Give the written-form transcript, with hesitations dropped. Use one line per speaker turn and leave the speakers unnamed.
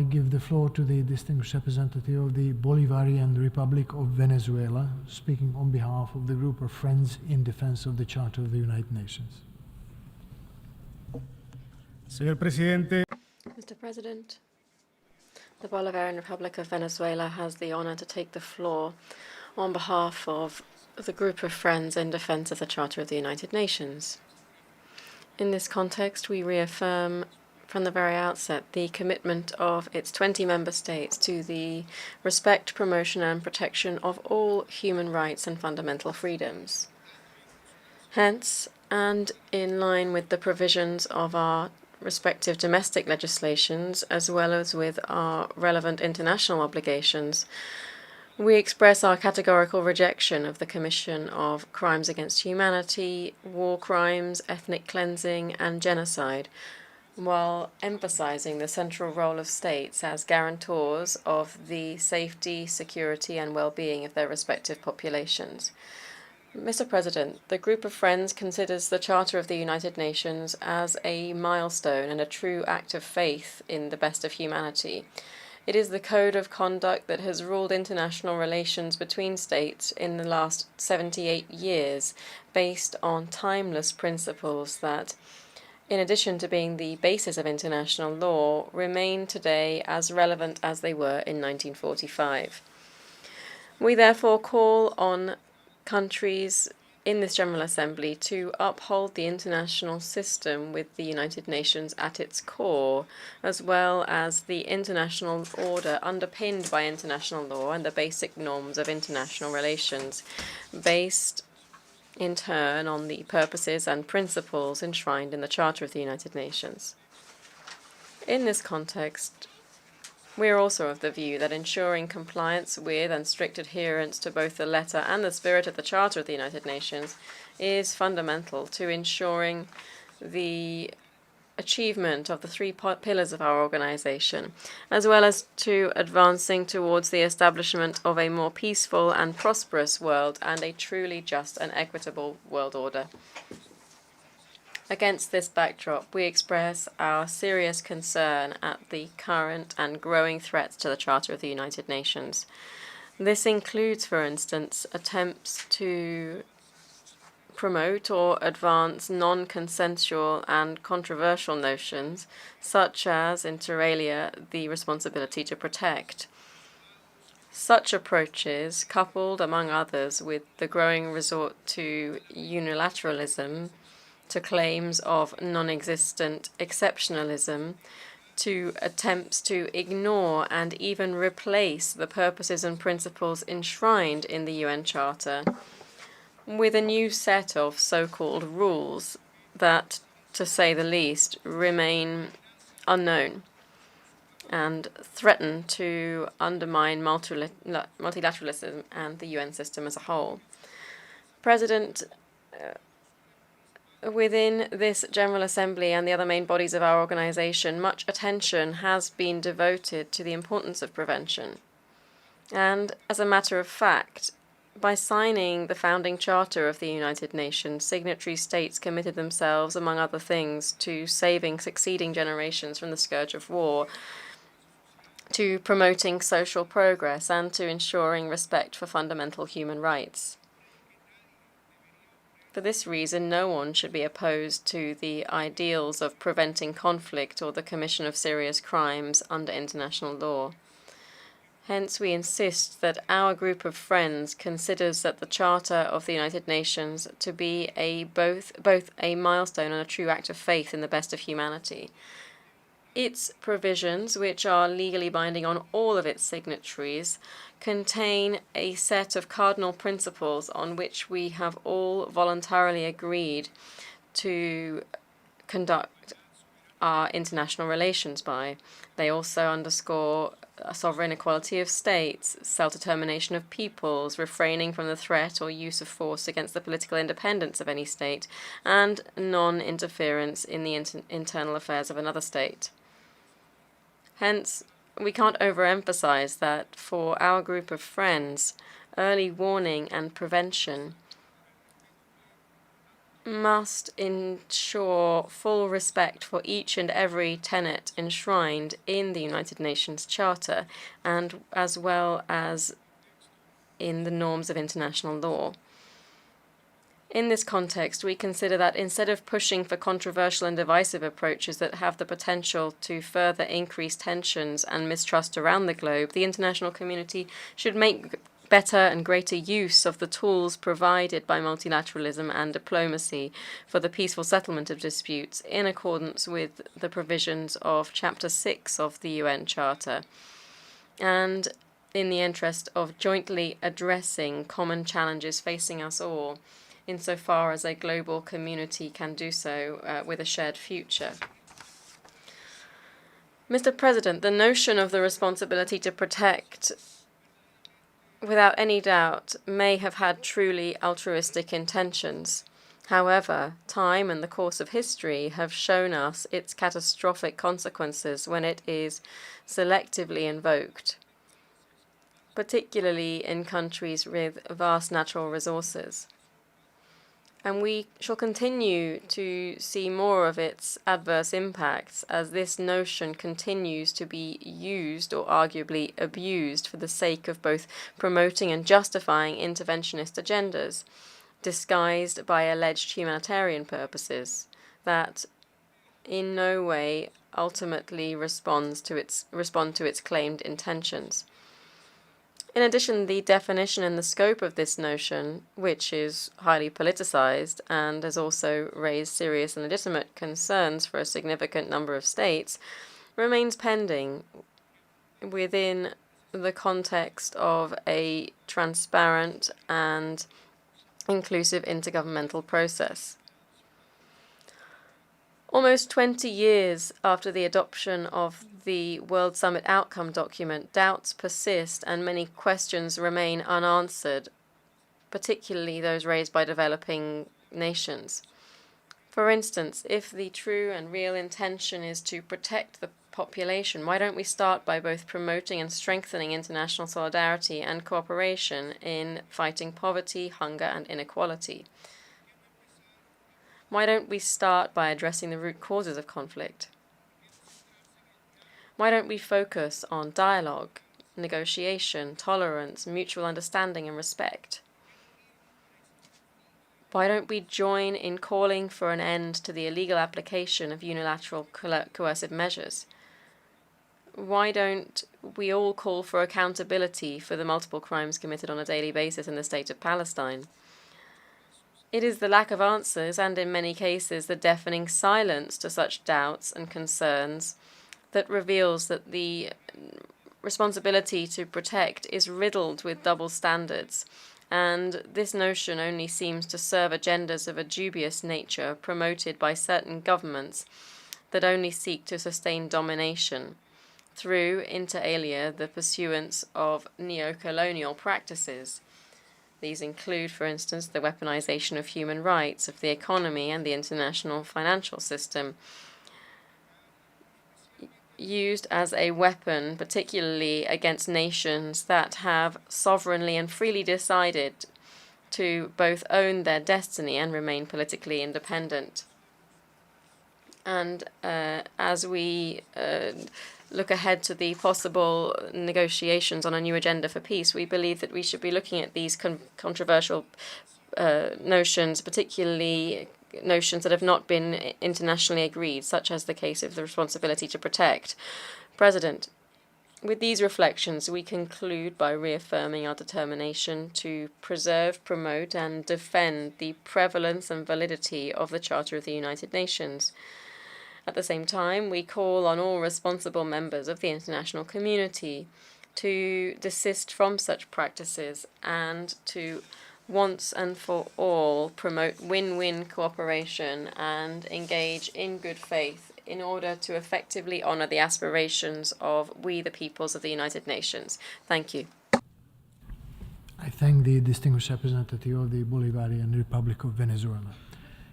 I give the floor to the distinguished representative of the Bolivarian Republic of Venezuela, speaking on behalf of the group of Friends in Defense of the Charter of the United Nations.
Señor Presidente,
Mr. President, the Bolivarian Republic of Venezuela has the honor to take the floor on behalf of the group of Friends in Defense of the Charter of the United Nations. In this context, we reaffirm from the very outset the commitment of its 20 member states to the respect, promotion, and protection of all human rights and fundamental freedoms. Hence, and in line with the provisions of our respective domestic legislations, as well as with our relevant international obligations, we express our categorical rejection of the commission of crimes against humanity, war crimes, ethnic cleansing, and genocide, while emphasizing the central role of states as guarantors of the safety, security, and well-being of their respective populations. Mr. President, the group of Friends considers the Charter of the United Nations as a milestone and a true act of faith in the best of humanity. It is the code of conduct that has ruled international relations between states in the last 78 years, based on timeless principles that, in addition to being the basis of international law, remain today as relevant as they were in 1945. We therefore call on countries in this General Assembly to uphold the international system with the United Nations at its core, as well as the international order underpinned by international law and the basic norms of international relations, based in turn on the purposes and principles enshrined in the Charter of the United Nations. In this context, we are also of the view that ensuring compliance with and strict adherence to both the letter and the spirit of the Charter of the United Nations is fundamental to ensuring the achievement of the three pillars of our organization, as well as to advancing towards the establishment of a more peaceful and prosperous world and a truly just and equitable world order. Against this backdrop, we express our serious concern at the current and growing threats to the Charter of the United Nations. This includes, for instance, attempts to promote or advance non-consensual and controversial notions, such as, inter alia, the responsibility to protect. Such approaches, coupled, among others, with the growing resort to unilateralism, to claims of non-existent exceptionalism, to attempts to ignore and even replace the purposes and principles enshrined in the UN Charter with a new set of so-called rules that, to say the least, remain unknown and threaten to undermine multilateralism and the UN system as a whole. President, within this General Assembly and the other main bodies of our organization, much attention has been devoted to the importance of prevention. And as a matter of fact, by signing the founding Charter of the United Nations, signatory states committed themselves, among other things, to saving succeeding generations from the scourge of war, to promoting social progress, and to ensuring respect for fundamental human rights. For this reason, no one should be opposed to the ideals of preventing conflict or the commission of serious crimes under international law. Hence, we insist that our group of friends considers that the Charter of the United Nations to be both a milestone and a true act of faith in the best of humanity. Its provisions, which are legally binding on all of its signatories, contain a set of cardinal principles on which we have all voluntarily agreed to conduct our international relations by. They also underscore a sovereign equality of states, self-determination of peoples, refraining from the threat or use of force against the political independence of any state, and non-interference in the internal affairs of another state. Hence, we can't overemphasize that for our group of friends, early warning and prevention must ensure full respect for each and every tenet enshrined in the United Nations Charter, and as well as in the norms of international law. In this context, we consider that instead of pushing for controversial and divisive approaches that have the potential to further increase tensions and mistrust around the globe, the international community should make better and greater use of the tools provided by multilateralism and diplomacy for the peaceful settlement of disputes in accordance with the provisions of Chapter 6 of the UN Charter, and in the interest of jointly addressing common challenges facing us all, insofar as a global community can do so with a shared future. Mr. President, the notion of the responsibility to protect, without any doubt, may have had truly altruistic intentions. However, time and the course of history have shown us its catastrophic consequences when it is selectively invoked, particularly in countries with vast natural resources. And we shall continue to see more of its adverse impacts as this notion continues to be used or arguably abused for the sake of both promoting and justifying interventionist agendas, disguised by alleged humanitarian purposes that in no way ultimately respond to its claimed intentions. In addition, the definition and the scope of this notion, which is highly politicized and has also raised serious and legitimate concerns for a significant number of states, remains pending within the context of a transparent and inclusive intergovernmental process. Almost 20 years after the adoption of the World Summit Outcome document, doubts persist and many questions remain unanswered, particularly those raised by developing nations. For instance, if the true and real intention is to protect the population, why don't we start by both promoting and strengthening international solidarity and cooperation in fighting poverty, hunger, and inequality? Why don't we start by addressing the root causes of conflict? Why don't we focus on dialogue, negotiation, tolerance, mutual understanding, and respect? Why don't we join in calling for an end to the illegal application of unilateral coercive measures? Why don't we all call for accountability for the multiple crimes committed on a daily basis in the state of Palestine? It is the lack of answers and, in many cases, the deafening silence to such doubts and concerns that reveals that the responsibility to protect is riddled with double standards, and this notion only seems to serve agendas of a dubious nature promoted by certain governments that only seek to sustain domination through, inter alia, the pursuance of neo-colonial practices. These include, for instance, the weaponization of human rights, of the economy, and the international financial system, used as a weapon, particularly against nations that have sovereignly and freely decided to both own their destiny and remain politically independent. And as we look ahead to the possible negotiations on a new agenda for peace, we believe that we should be looking at these controversial notions, particularly notions that have not been internationally agreed, such as the case of the responsibility to protect. President, with these reflections, we conclude by reaffirming our determination to preserve, promote, and defend the prevalence and validity of the Charter of the United Nations. At the same time, we call on all responsible members of the international community to desist from such practices and to once and for all promote win-win cooperation and engage in good faith in order to effectively honor the aspirations of we, the peoples of the United Nations. Thank you.
I thank the distinguished representative of the Bolivarian Republic of Venezuela.